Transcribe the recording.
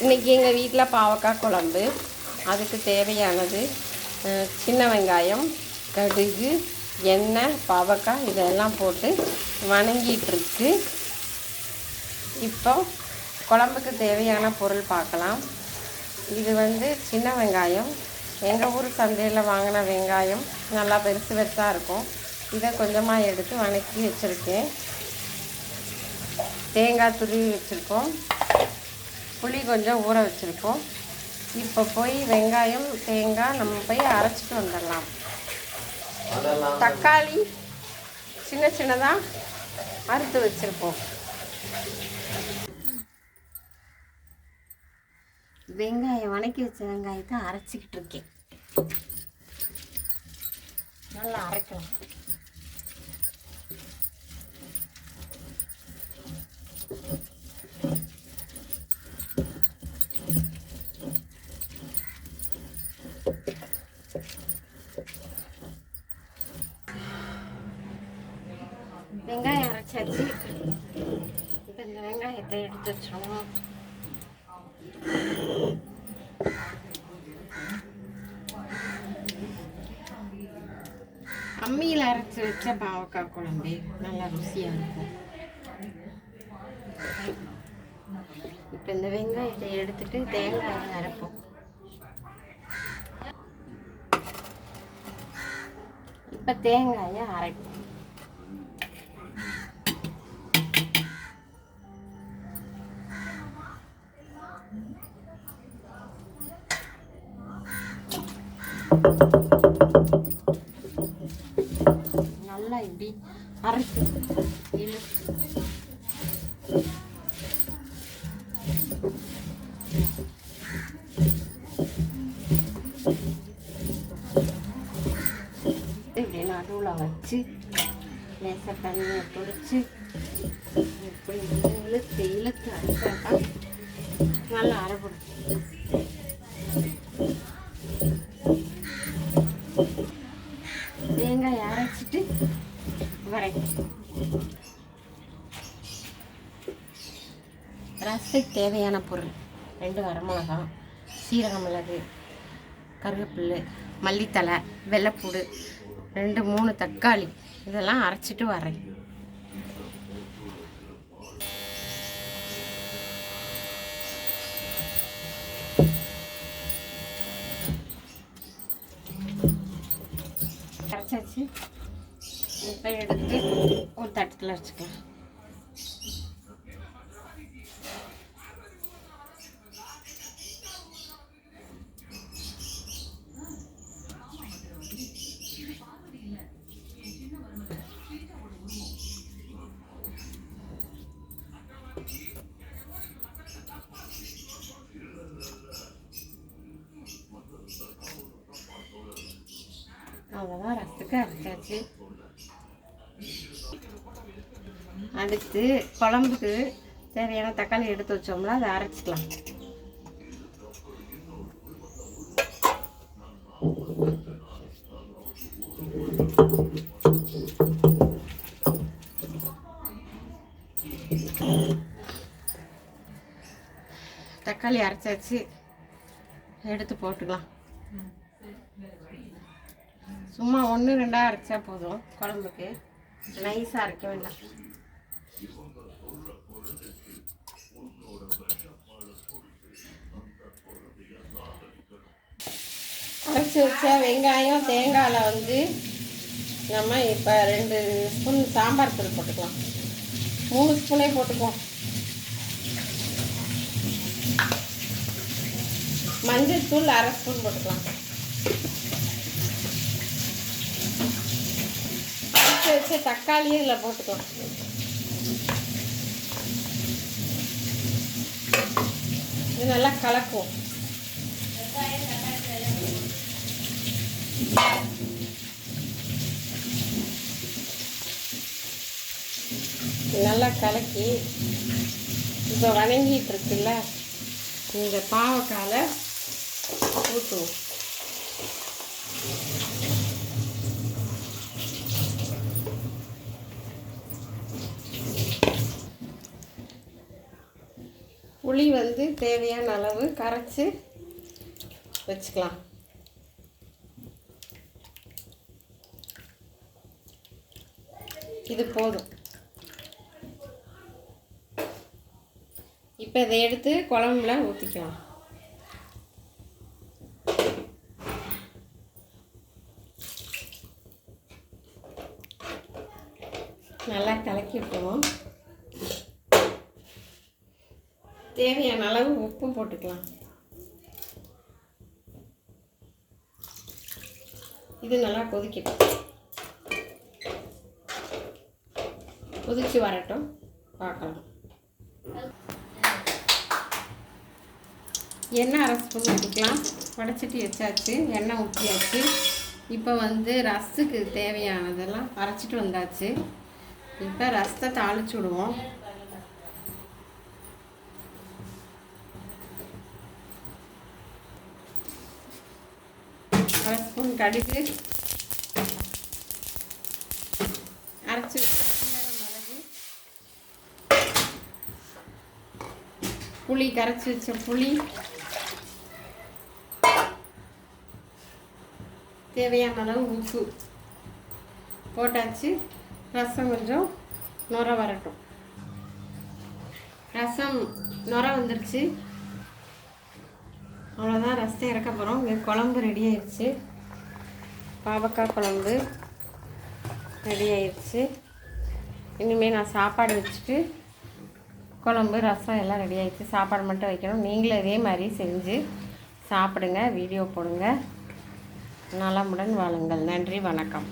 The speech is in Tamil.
இன்றைக்கி எங்கள் வீட்டில் பாவக்காய் குழம்பு. அதுக்கு தேவையானது சின்ன வெங்காயம், கடுகு, எண்ணெய், பாவக்காய் இதெல்லாம் போட்டு வணங்கிட்டுருக்கு. இப்போ குழம்புக்கு தேவையான பொருள் பார்க்கலாம். இது சின்ன வெங்காயம். எங்கள் ஊர் சந்தையில் வாங்கின வெங்காயம் நல்லா பெருசு பெருசாக இருக்கும். இதை கொஞ்சமாக எடுத்து வணக்கி வச்சுருக்கேன். தேங்காய் துருவி வச்சுருக்கோம். புளி கொஞ்சம் ஊற வச்சுருக்கோம். இப்போ போய் வெங்காயம் தேங்காய் நம்ம போய் அரைச்சிட்டு வந்துடலாம். தக்காளி சின்ன சின்னதாக அறுத்து வச்சுருப்போம். வெங்காயம் வணக்கி வச்ச வெங்காயத்தை அரைச்சிக்கிட்டு இருக்கேன். நல்லா அரைக்கலாம். வெங்காயம் அரைச்சாச்சு. இப்போ இந்த வெங்காயத்தை எடுத்து வச்சிருவோம். அம்மியில் அரைச்சி வச்ச பாவக்காய் குழம்பு நல்லா ருசியாக இருக்கும். இப்போ இந்த வெங்காயத்தை எடுத்துட்டு தேங்காயை அரைப்போம். இப்போ தேங்காயை அரைப்போம். நல்லா இப்படி அரைச்சி இப்படி நடுவில் வச்சு லேசாக தண்ணியை பிடிச்சி இப்படி இழுத்து இழுத்து அரைச்சாக்கா நல்லா அரைப்படும். தேங்காய் அரைச்சிட்டு வரேன். ரசத்துக்கு தேவையான பொருள் 2 வரமிளகாய், சீரக மிளகு, கருவேப்பிலை, மல்லித்தலை, வெள்ளைப்பூடு, 2-3 தக்காளி இதெல்லாம் அரைச்சிட்டு வரேன். அரைச்சாச்சு. இப்போ எடுத்து ஒரு தட்டத்தில் வச்சுக்கலாம். அவ்வளோதான், ரசத்துக்கு அரைச்சாச்சு. அடுத்து குழம்புக்கு தேவையான தக்காளி எடுத்து வச்சோம்னா அதை அரைச்சிக்கலாம். தக்காளி அரைச்சாச்சு, எடுத்து போட்டுக்கலாம். சும்மா 1-2 அரைச்சா போதும். குழம்புக்கு நைஸாக அரைக்க வேண்டாம். அரைச்சி வச்ச வெங்காயம் தேங்காயில் நம்ம இப்போ 2 ஸ்பூன் சாம்பார் தூள் போட்டுக்கலாம். 3 ஸ்பூனே போட்டுக்குவோம். மஞ்சள் தூள் 1/2 ஸ்பூன் போட்டுக்கலாம். அரைச்சி வச்ச தக்காளியும் இதில் போட்டுக்கலாம். இது நல்லா கலக்கும். நல்லா கலக்கி இப்போ வணங்கிட்டு இருக்குல்ல, இந்த பாவக்காயை ஊற்றுவோம். புளி வந்து தேவையான அளவு கரைச்சி வச்சுக்கலாம். இது போதும். இப்போ இதை எடுத்து குழம்புல ஊற்றிக்கலாம். நல்லா கலக்கி விட்டுருவோம். தேவையான அளவு உப்பும் போட்டுக்கலாம். இது நல்லா கொதிக்கட்டும். கொதிச்சு வரட்டும், பார்க்கலாம். எண்ணெய் அரை ஸ்பூன் ஊற்றிக்கலாம். வடைச்சட்டி வச்சாச்சு, எண்ணெய் ஊற்றியாச்சு. இப்போ வந்து ரசத்துக்கு தேவையானதெல்லாம் அரைச்சிட்டு வந்தாச்சு. இப்போ ரசத்தை தாளிச்சு விடுவோம். அரை ஸ்பூன் கடுகு, அரைச்சி மிளகு, புளி, கரைச்சி வச்ச புளி, தேவையான அளவு உப்பு போட்டாச்சு. ரசம் கொஞ்சம் நுர வரட்டும். ரசம் நுர வந்துருச்சு. அவ்வளோதான், ரசத்தை இறக்க போகிறோம். இங்கே குழம்பு ரெடி ஆயிடுச்சு. பாவக்காய் குழம்பு ரெடி ஆயிடுச்சு. இனிமேல் நான் சாப்பாடு வச்சுட்டு குழம்பு ரசம் எல்லாம் ரெடி ஆயிடுச்சு. சாப்பாடு மட்டும் வைக்கணும். நீங்களும் இதே மாதிரி செஞ்சு சாப்பிடுங்க, வீடியோ போடுங்க. நலமுடன் வாழுங்கள். நன்றி, வணக்கம்.